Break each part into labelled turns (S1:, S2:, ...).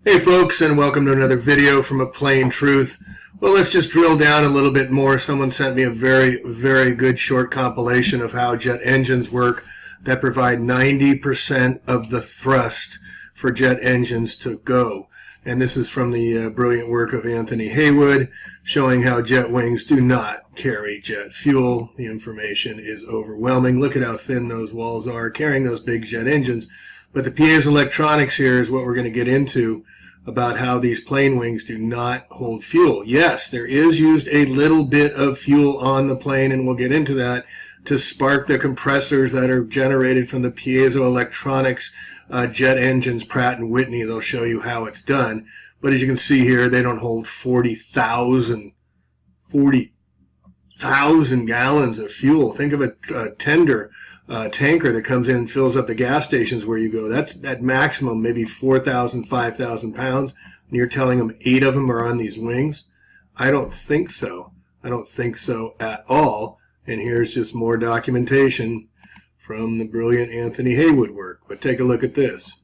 S1: Hey folks, and welcome to another video from A Plain Truth. Well, let's just drill down a little bit more. Someone sent me a very good short compilation of how jet engines work that provide 90% of the thrust for jet engines to go. And this is from the brilliant work of Anthony Haywood, showing how jet wings do not carry jet fuel. The information is overwhelming. Look at how thin those walls are carrying those big jet engines. But the piezoelectronics here is what we're going to get into about how these plane wings do not hold fuel. Yes, there is used a little bit of fuel on the plane, and we'll get into that, to spark the compressors that are generated from the piezoelectronics jet engines, Pratt & Whitney. They'll show you how it's done. But as you can see here, they don't hold 40,000 gallons of fuel. Think of a tanker that comes in and fills up the gas stations where you go. That's at maximum maybe 4,000, 5,000 pounds. And you're telling them 8 of them are on these wings? I don't think so. I don't think so at all. And here's just more documentation from the brilliant Anthony Haywood work. But take a look at this.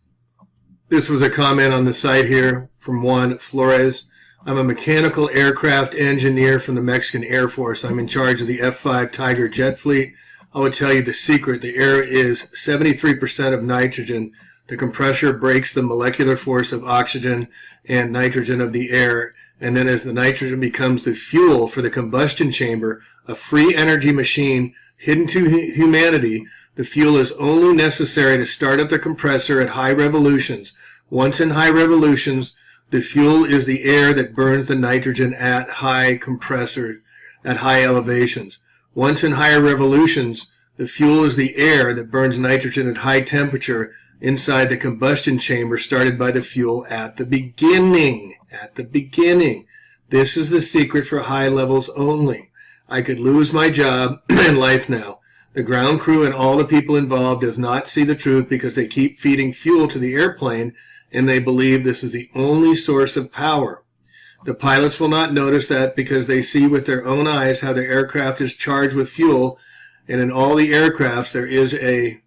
S1: This was a comment on the site here from Juan Flores. I'm a mechanical aircraft engineer from the Mexican Air Force. I'm in charge of the F-5 Tiger jet fleet. I would tell you the secret. The air is 73% of nitrogen. The compressor breaks the molecular force of oxygen and nitrogen of the air. And then as the nitrogen becomes the fuel for the combustion chamber, a free energy machine hidden to humanity, the fuel is only necessary to start up the compressor at high revolutions. Once in high revolutions, the fuel is the air that burns the nitrogen at high elevations. Once in higher revolutions, the fuel is the air that burns nitrogen at high temperature inside the combustion chamber started by the fuel at the beginning. At the beginning. This is the secret for high levels only. I could lose my job and life now. The ground crew and all the people involved does not see the truth because they keep feeding fuel to the airplane and they believe this is the only source of power. The pilots will not notice that because they see with their own eyes how their aircraft is charged with fuel, and in all the aircrafts there is a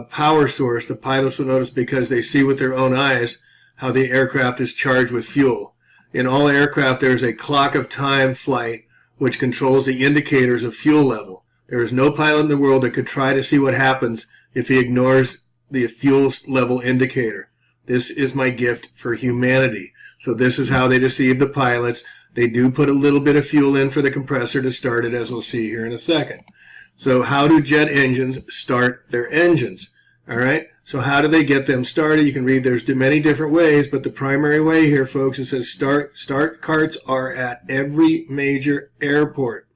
S1: power source. The pilots will notice because they see with their own eyes how the aircraft is charged with fuel. In all aircraft there is a clock of time flight which controls the indicators of fuel level. There is no pilot in the world that could try to see what happens if he ignores the fuel level indicator. This is my gift for humanity. So this is how they deceive the pilots. They do put a little bit of fuel in for the compressor to start it, as we'll see here in a second. So how do jet engines start their engines? All right. So how do they get them started? You can read there's many different ways, but the primary way here, folks, it says start carts are at every major airport.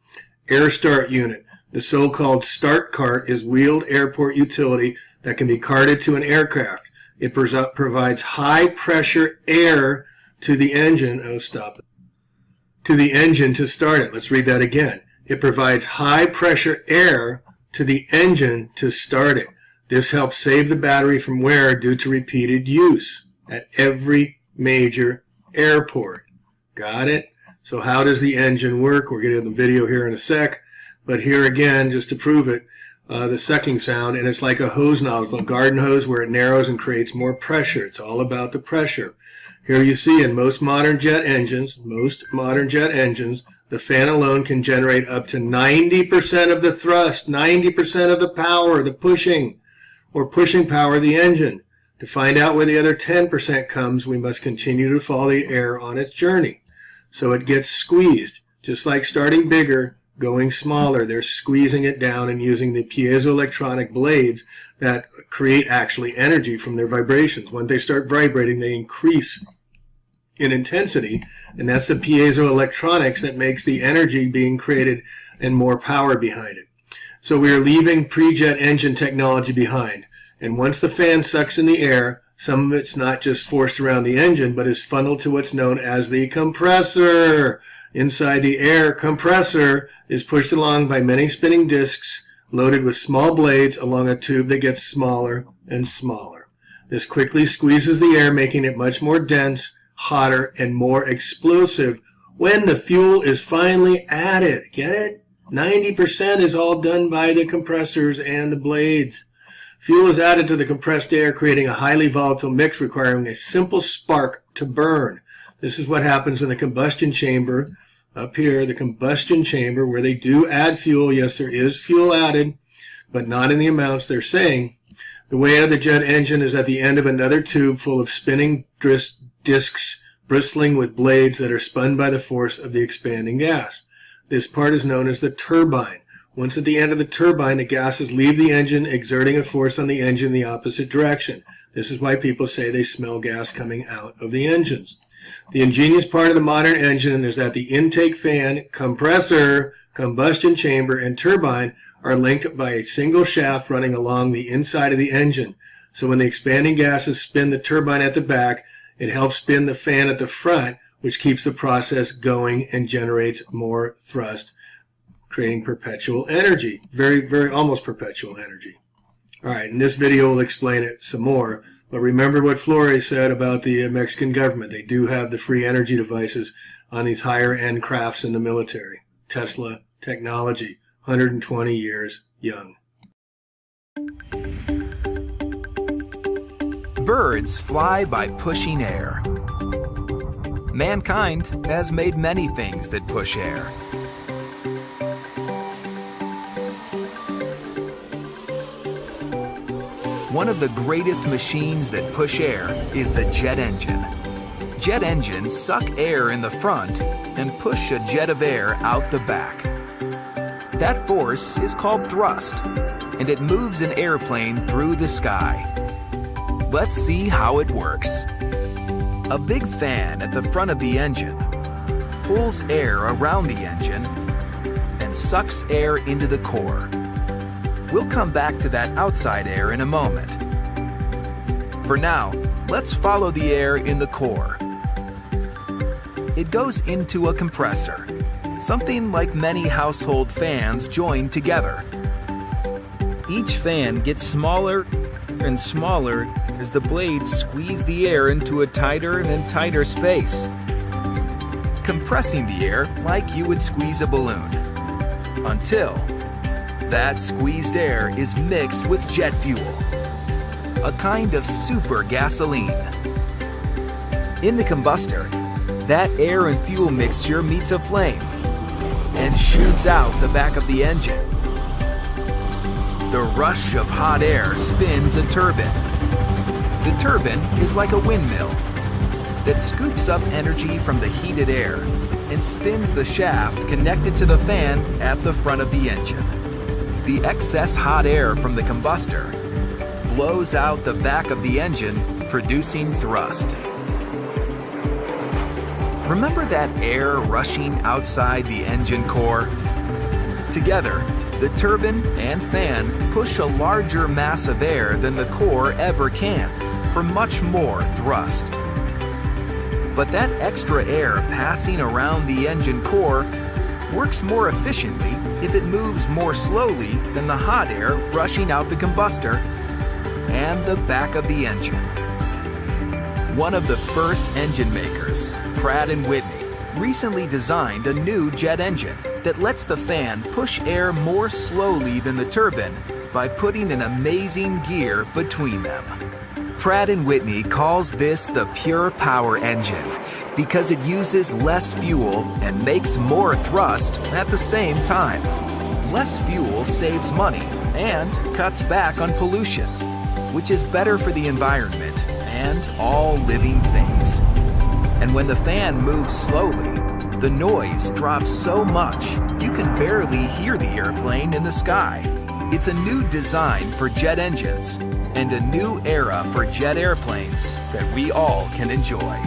S1: Air start unit. The so-called start cart is wheeled airport utility that can be carted to an aircraft. It provides high pressure air to the engine. To the engine to start it. Let's read that again. It provides high pressure air to the engine to start it. This helps save the battery from wear due to repeated use at every major airport. Got it? So how does the engine work? We'll get into the video here in a sec. But here again, just to prove it, the sucking sound, and it's like a hose nozzle, a garden hose where it narrows and creates more pressure. It's all about the pressure. Here you see in most modern jet engines, the fan alone can generate up to 90% of the thrust, 90% of the power, the pushing power of the engine. To find out where the other 10% comes, we must continue to follow the air on its journey. So it gets squeezed, just like starting bigger, going smaller. They're squeezing it down and using the piezoelectronic blades that create actually energy from their vibrations. When they start vibrating, they increase in intensity, and that's the piezoelectronics that makes the energy being created and more power behind it. So we are leaving pre-jet engine technology behind. And once the fan sucks in the air, some of it's not just forced around the engine, but is funneled to what's known as the compressor. Inside the air compressor is pushed along by many spinning discs loaded with small blades along a tube that gets smaller and smaller. This quickly squeezes the air, making it much more dense, hotter, and more explosive when the fuel is finally added. Get it? 90% is all done by the compressors and the blades. Fuel is added to the compressed air, creating a highly volatile mix requiring a simple spark to burn. This is what happens in the combustion chamber. Up here, the combustion chamber, where they do add fuel. Yes, there is fuel added, but not in the amounts they're saying. The way out of the jet engine is at the end of another tube full of spinning discs bristling with blades that are spun by the force of the expanding gas. This part is known as the turbine. Once at the end of the turbine, the gases leave the engine, exerting a force on the engine in the opposite direction. This is why people say they smell gas coming out of the engines. The ingenious part of the modern engine is that the intake fan, compressor, combustion chamber, and turbine are linked by a single shaft running along the inside of the engine. So when the expanding gases spin the turbine at the back, it helps spin the fan at the front, which keeps the process going and generates more thrust, creating perpetual energy. Very, almost perpetual energy. All right, in this video we'll explain it some more. But remember what Flores said about the Mexican government. They do have the free energy devices on these higher end crafts in the military. Tesla technology, 120 years young.
S2: Birds fly by pushing air. Mankind has made many things that push air. One of the greatest machines that push air is the jet engine. Jet engines suck air in the front and push a jet of air out the back. That force is called thrust, and it moves an airplane through the sky. Let's see how it works. A big fan at the front of the engine pulls air around the engine and sucks air into the core. We'll come back to that outside air in a moment. For now, let's follow the air in the core. It goes into a compressor, something like many household fans joined together. Each fan gets smaller and smaller as the blades squeeze the air into a tighter and tighter space, compressing the air like you would squeeze a balloon, until that squeezed air is mixed with jet fuel, a kind of super gasoline. In the combustor, that air and fuel mixture meets a flame and shoots out the back of the engine. The rush of hot air spins a turbine. The turbine is like a windmill that scoops up energy from the heated air and spins the shaft connected to the fan at the front of the engine. The excess hot air from the combustor blows out the back of the engine, producing thrust. Remember that air rushing outside the engine core? Together, the turbine and fan push a larger mass of air than the core ever can for much more thrust. But that extra air passing around the engine core works more efficiently if it moves more slowly than the hot air rushing out the combustor and the back of the engine. One of the first engine makers, Pratt & Whitney, recently designed a new jet engine that lets the fan push air more slowly than the turbine by putting an amazing gear between them. Pratt & Whitney calls this the pure power engine because it uses less fuel and makes more thrust at the same time. Less fuel saves money and cuts back on pollution, which is better for the environment and all living things. And when the fan moves slowly, the noise drops so much you can barely hear the airplane in the sky. It's a new design for jet engines and a new era for jet airplanes that we all can enjoy.